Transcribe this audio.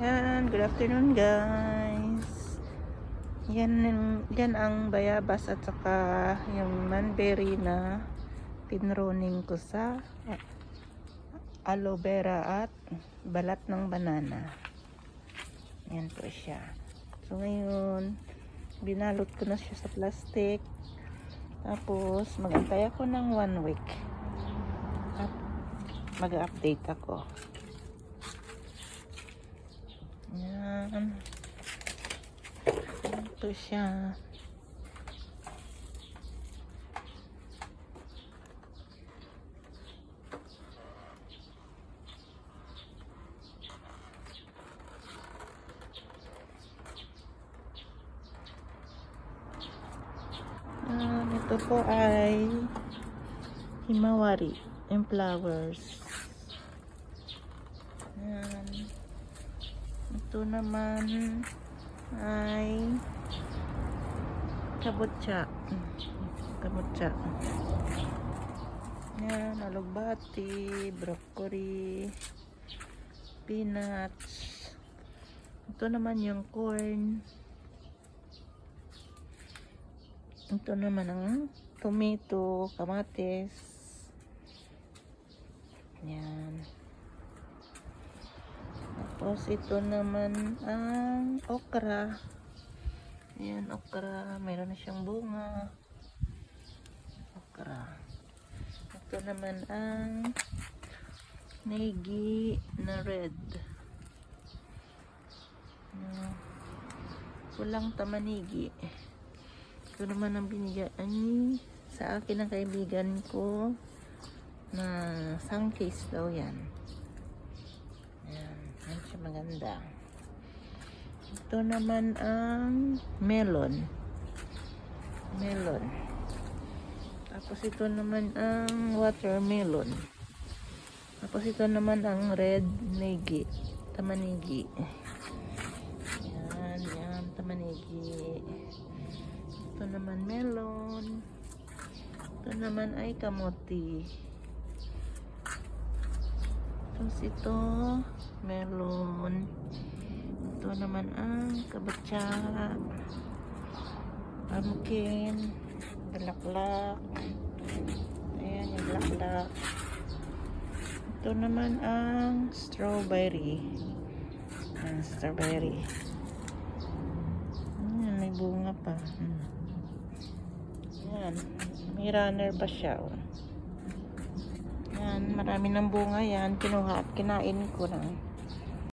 Yan, good afternoon guys. Yan ang bayabas at saka yung manberry na pinruning ko sa aloe vera at balat ng banana. Yan po siya. So ngayon, binalot ko na siya sa plastic. Tapos mag-antay ako ng 1 week. At mag-update ako. Yan. Ito siya. Ito po ay himawari and flowers. Yan. Ito naman ay kabutsa. Yan, alugbati, broccoli, peanuts. Ito naman yung corn. Ito naman ang tomato, kamatis. Yan. Tapos ito naman ang okra. Ayan, okra. Mayroon na siyang bunga. Okra. Ito naman ang negi na red. Pulang tamanigi. Ito naman ang binigyan sa akin ng kaibigan ko na sangkis daw yan. Ayan. Ayan siya maganda. Ito naman ang melon. Tapos ito naman ang watermelon. Tapos ito naman ang red negi. Tamanigi. Yan, tamanigi. Ito naman melon. Ito naman ay kamote. Tapos ito melon. Ito naman ang kabutsa, pumpkin, bulaklak. Ayan yung bulaklak. Ito naman ang strawberry. Strawberry. Ayan, may bunga pa. Ayan, may runner pa siya. Ayan, marami ng bunga yan. Kinuha at kinain ko na.